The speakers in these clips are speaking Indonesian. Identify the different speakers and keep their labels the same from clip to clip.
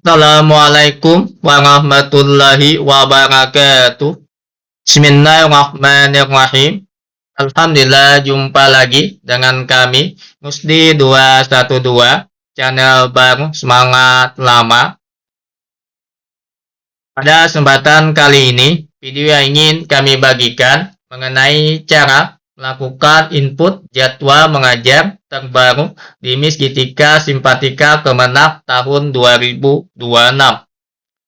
Speaker 1: Assalamualaikum warahmatullahi wabarakatuh. Bismillahirrahmanirrahim. Alhamdulillah, jumpa lagi dengan kami Musdi 212, channel baru semangat lama. Pada kesempatan kali ini, video yang ingin kami bagikan mengenai cara melakukan input jadwal mengajar terbaru di Miss Gitika Simpatika Kemenak tahun 2026.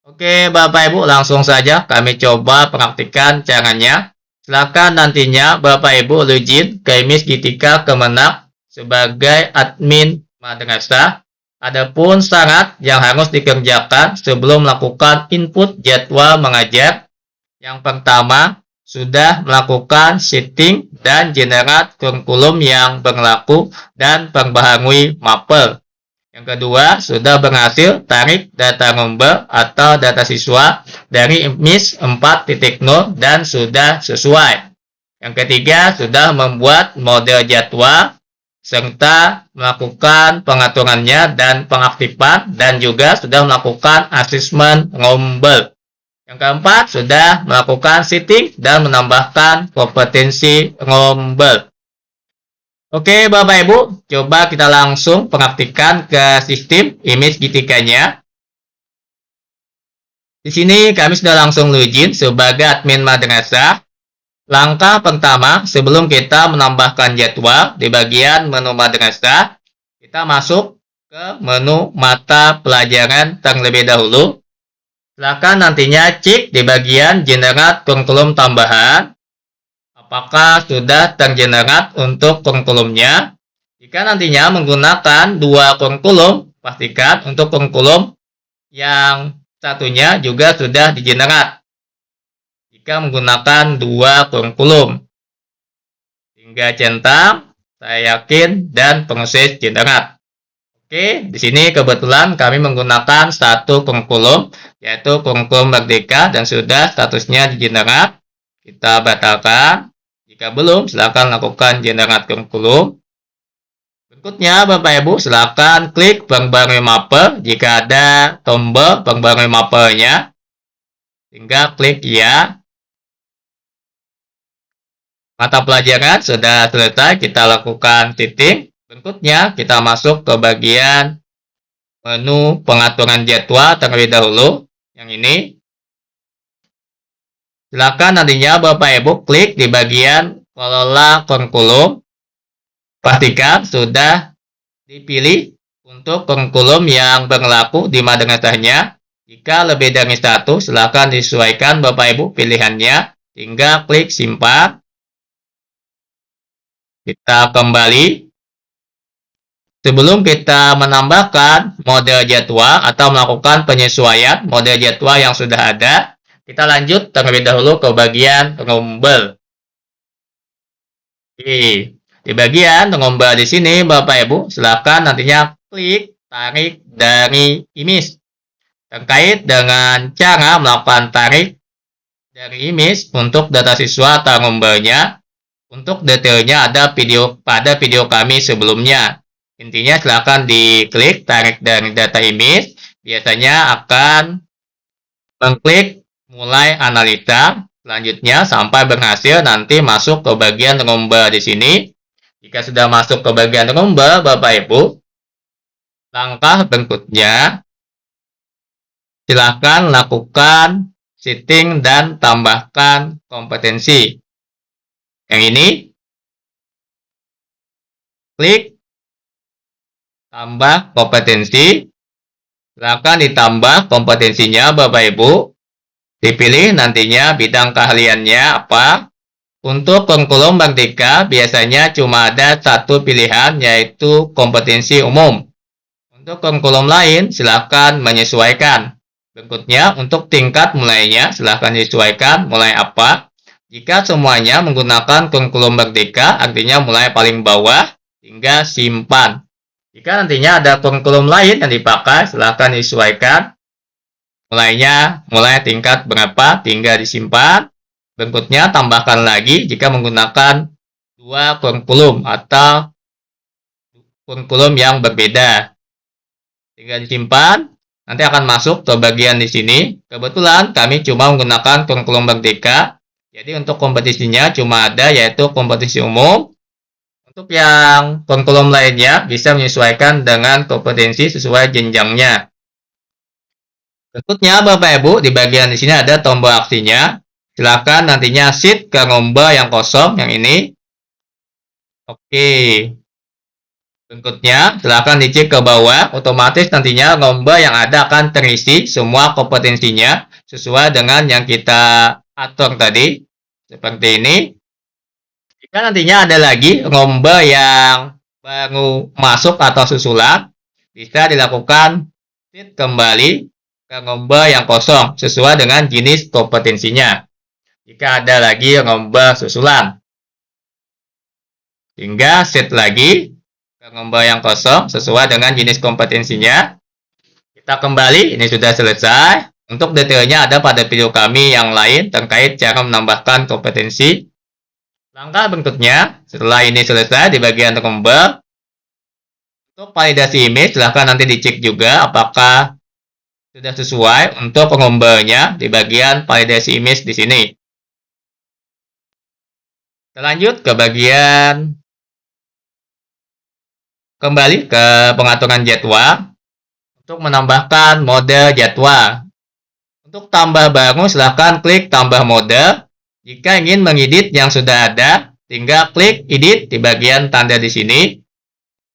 Speaker 1: Oke, Bapak Ibu, langsung saja kami coba praktikkan caranya. Silakan nantinya Bapak Ibu login ke Miss Gitika Kemenak sebagai admin madrasah. Adapun syarat yang harus dikerjakan sebelum melakukan input jadwal mengajar. Yang pertama, sudah melakukan setting dan generate kurikulum yang berlaku dan perbaharui mapel. Yang kedua, sudah berhasil tarik data nomor atau data siswa dari MIS 4.0 dan sudah sesuai. Yang ketiga, sudah membuat model jadwal serta melakukan pengaturannya dan pengaktifan dan juga sudah melakukan asesmen rombel. Yang keempat, sudah melakukan setting dan menambahkan kompetensi rombel. Oke, Bapak Ibu, coba kita langsung praktikkan ke sistem image gitikanya. Di sini kami sudah langsung login sebagai admin madrasah. Langkah pertama, sebelum kita menambahkan jadwal di bagian menu madrasah, kita masuk ke menu mata pelajaran terlebih dahulu. Silakan nantinya cek di bagian generate kurikulum tambahan. Apakah sudah tergenerate untuk kurikulumnya? Jika nantinya menggunakan dua kurikulum, pastikan untuk kurikulum yang satunya juga sudah digenerate. Jika menggunakan dua kurikulum, tinggal centang, saya yakin, dan proses generate. Oke, di sini kebetulan kami menggunakan satu kurikulum, yaitu kurikulum Merdeka, dan sudah statusnya di generate. Kita batalkan. Jika belum, silakan lakukan generate kurikulum. Berikutnya, Bapak Ibu, silakan klik perbarui mapel. Jika ada tombol perbarui mapelnya, tinggal klik ya. Mata pelajaran sudah selesai, kita lakukan titik. Berikutnya, kita masuk ke bagian menu pengaturan jadwal terlebih dahulu. Yang ini. Silakan nantinya Bapak Ibu klik di bagian kelola kurikulum. Pastikan sudah dipilih untuk kurikulum yang berlaku di madrasahnya. Jika lebih dari satu, silakan disesuaikan Bapak Ibu pilihannya. Tinggal klik simpan. Kita kembali. Sebelum kita menambahkan model jadwal atau melakukan penyesuaian model jadwal yang sudah ada, kita lanjut terlebih dahulu ke bagian rombel. Oke, di bagian rombel di sini Bapak Ibu, silakan nantinya klik tarik dari image. Terkait dengan cara melakukan tarik dari image untuk data siswa atau rombelnya, untuk detailnya ada pada video kami sebelumnya. Intinya silakan diklik tarik dari data image. Biasanya akan mengklik mulai analisa. Selanjutnya sampai berhasil nanti masuk ke bagian rombel di sini. Jika sudah masuk ke bagian rombel, Bapak Ibu, langkah berikutnya silakan lakukan setting dan tambahkan kompetensi. Yang ini, klik tambah kompetensi. Silakan ditambah kompetensinya Bapak Ibu. Dipilih nantinya bidang keahliannya apa. Untuk kurikulum Merdeka biasanya cuma ada satu pilihan, yaitu kompetensi umum. Untuk kurikulum lain silakan menyesuaikan. Berikutnya untuk tingkat mulainya silakan disesuaikan mulai apa. Jika semuanya menggunakan kurikulum Merdeka, artinya mulai paling bawah hingga simpan. Jika nantinya ada kurikulum lain yang dipakai, silahkan disesuaikan. Mulai tingkat berapa, tinggal disimpan. Berikutnya, tambahkan lagi jika menggunakan dua kurikulum atau kurikulum yang berbeda. Tinggal disimpan. nanti akan masuk ke bagian di sini. Kebetulan kami cuma menggunakan kurikulum Merdeka. Jadi untuk kompetisinya cuma ada yaitu kompetisi umum. Untuk yang kurikulum lainnya bisa menyesuaikan dengan kompetensi sesuai jenjangnya. Berikutnya Bapak Ibu di bagian di sini ada tombol aksinya. Silakan nantinya shift ke lomba yang kosong yang ini. Oke. Berikutnya silakan dicek ke bawah. Otomatis nantinya lomba yang ada akan terisi semua kompetensinya sesuai dengan yang kita atur tadi. Seperti ini. Jika nantinya ada lagi lomba yang baru masuk atau susulan, bisa dilakukan shift kembali ke lomba yang kosong sesuai dengan jenis kompetensinya. Jika ada lagi lomba susulan, hingga set lagi ke lomba yang kosong sesuai dengan jenis kompetensinya. Kita kembali, ini sudah selesai. Untuk detailnya ada pada video kami yang lain terkait cara menambahkan kompetensi. Langkah berikutnya, setelah ini selesai di bagian lomba, untuk validasi image, silahkan nanti dicek juga apakah sudah sesuai untuk lombanya di bagian validasi image di sini. Kita lanjut ke bagian kembali ke pengaturan jadwal untuk menambahkan mode jadwal. Untuk tambah baru, silahkan klik tambah mode. Jika ingin mengedit yang sudah ada, tinggal klik edit di bagian tanda di sini.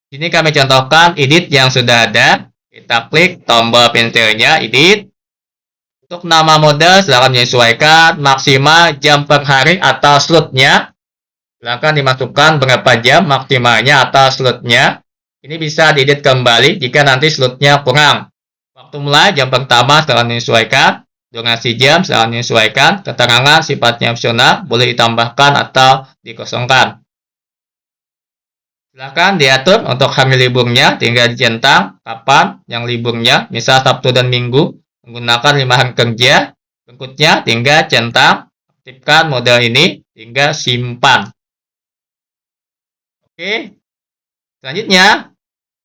Speaker 1: Di sini kami contohkan edit yang sudah ada. Kita klik tombol pensilnya, edit. Untuk nama mode, silahkan menyesuaikan maksimal jam per hari atau slotnya. Silahkan dimasukkan berapa jam maksimalnya atau slotnya. Ini bisa diedit kembali jika nanti slotnya kurang. Waktu mulai jam pertama silahkan menyesuaikan. Durasi jam silahkan menyesuaikan. Keterangan sifatnya opsional, boleh ditambahkan atau dikosongkan. Silahkan diatur untuk hari liburnya, tinggal dicentang kapan yang liburnya, misal Sabtu dan Minggu, menggunakan 5 hari kerja. Berikutnya tinggal centang, aktifkan mode ini, tinggal simpan. Oke, selanjutnya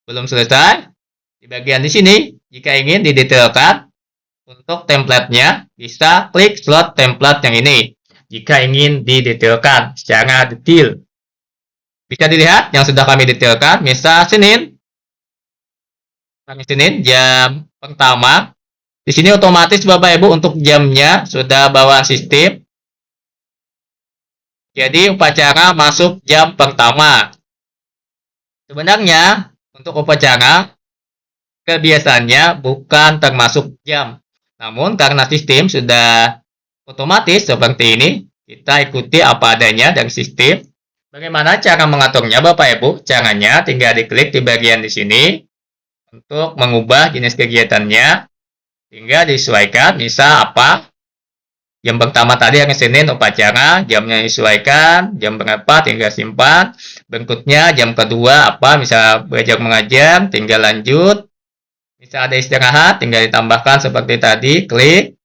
Speaker 1: belum selesai. Di bagian di sini, jika ingin didetailkan untuk template-nya, bisa klik slot template yang ini. Jika ingin didetailkan secara detail, bisa dilihat yang sudah kami detailkan. Misal Senin, jam pertama. Di sini otomatis Bapak Ibu untuk jamnya sudah bawaan sistem. Jadi upacara masuk jam pertama. Sebenarnya untuk upacara kebiasaannya bukan termasuk jam. Namun karena sistem sudah otomatis seperti ini, kita ikuti apa adanya dari sistem. Bagaimana cara mengaturnya Bapak Ibu? Caranya tinggal diklik di bagian di sini untuk mengubah jenis kegiatannya. Tinggal disesuaikan, misal apa? Jam pertama tadi hari Senin upacara, jamnya disesuaikan, jam berapa tinggal simpan. Berikutnya jam kedua apa? Misal belajar mengajar, tinggal lanjut. Misal ada istirahat, tinggal ditambahkan seperti tadi, klik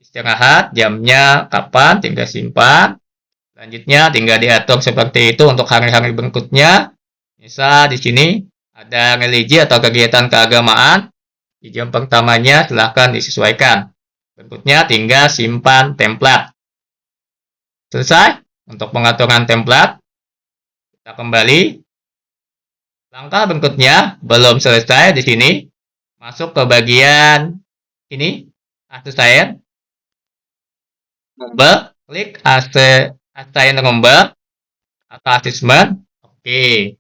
Speaker 1: istirahat, jamnya kapan, tinggal simpan. Selanjutnya tinggal diatur seperti itu untuk hari-hari berikutnya. Misal di sini ada religi atau kegiatan keagamaan. Di jam pertamanya silahkan disesuaikan. Berikutnya tinggal simpan template. Selesai untuk pengaturan template. Kita kembali. Langkah berikutnya belum selesai di sini. Masuk ke bagian ini, assign number, klik assign number atau assessment. Oke,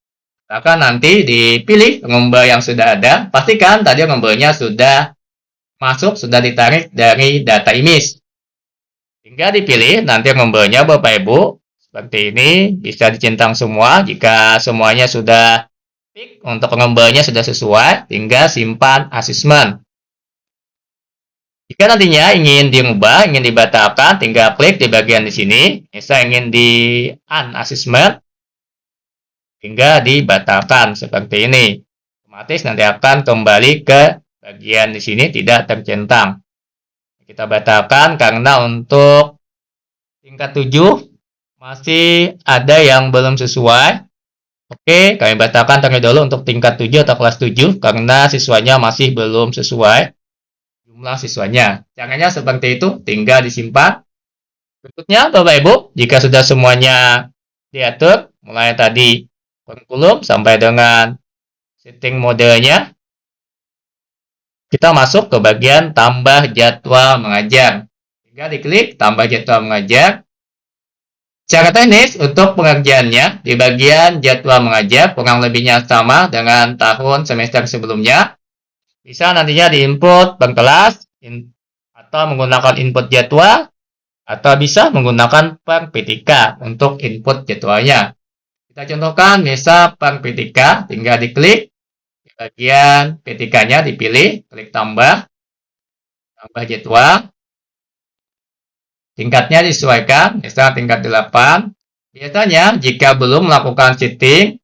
Speaker 1: akan nanti dipilih number yang sudah ada. Pastikan tadi numbernya sudah masuk, sudah ditarik dari data image. Tinggal dipilih nanti numbernya Bapak Ibu. Seperti ini, bisa dicentang semua. Jika semuanya sudah untuk numbernya sudah sesuai, tinggal simpan assessment. Jika nantinya ingin diubah, ingin dibatalkan, tinggal klik di bagian di sini. Misal ingin di unassessment, tinggal dibatalkan seperti ini. Otomatis nanti akan kembali ke bagian di sini tidak tercentang. Kita batalkan karena untuk tingkat 7 masih ada yang belum sesuai. Oke, kami batalkan terlebih dahulu untuk tingkat 7 atau kelas 7 karena siswanya masih belum sesuai jumlah siswanya. Caranya seperti itu, tinggal disimpan. Berikutnya, Bapak Ibu, jika sudah semuanya diatur, mulai tadi kurikulum sampai dengan setting modenya, kita masuk ke bagian tambah jadwal mengajar. Tinggal diklik tambah jadwal mengajar. Cara teknis untuk pengerjaannya di bagian jadwal mengajar kurang lebihnya sama dengan tahun semester sebelumnya. Bisa nantinya diinput per kelas atau menggunakan input jadwal atau bisa menggunakan per PTK untuk input jadwalnya. Kita contohkan misal per PTK, tinggal diklik di bagian PTK-nya dipilih, klik tambah jadwal. Tingkatnya disesuaikan, misal tingkat 8. Biasanya jika belum melakukan setting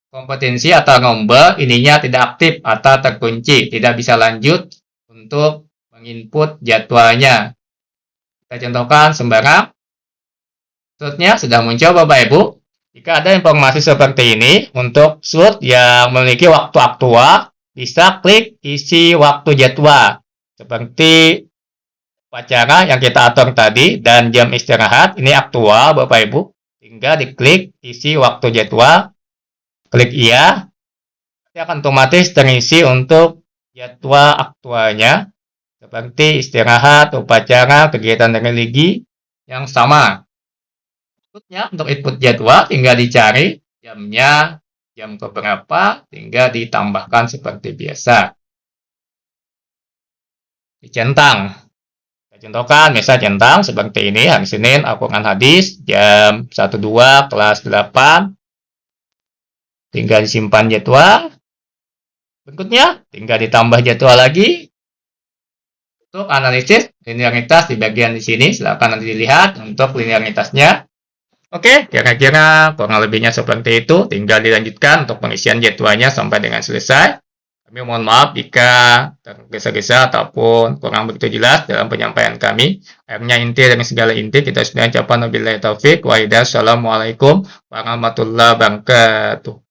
Speaker 1: kompetensi atau nomor, ininya tidak aktif atau terkunci, tidak bisa lanjut untuk menginput jadwalnya. Kita contohkan sembarang. Slotnya sudah muncul Bapak Ibu. Jika ada informasi seperti ini, untuk slot yang memiliki waktu aktual, bisa klik isi waktu jadwal. Seperti upacara yang kita atur tadi dan jam istirahat ini aktual Bapak Ibu, tinggal diklik isi waktu jadwal, klik iya, nanti akan otomatis terisi untuk jadwal aktualnya seperti istirahat, upacara, kegiatan religi yang sama. Berikutnya untuk input jadwal tinggal dicari jamnya, jam keberapa, tinggal ditambahkan seperti biasa. Dicentang. Contohkan, misal centang seperti ini, hari Senin, Al-Quran Hadis, jam 12, kelas 8. Tinggal disimpan jadwal. Berikutnya, tinggal ditambah jadwal lagi. Untuk analisis linearitas di bagian di sini, silakan nanti dilihat untuk linearitasnya. Oke, kira-kira kurang lebihnya seperti itu. Tinggal dilanjutkan untuk pengisian jadwalnya sampai dengan selesai. Kami mohon maaf jika tergesa-gesa ataupun kurang begitu jelas dalam penyampaian kami. Akhirnya inti dari segala inti kita sudah ucapkan wabillahi taufik wa hidayah. Assalamualaikum warahmatullahi wabarakatuh.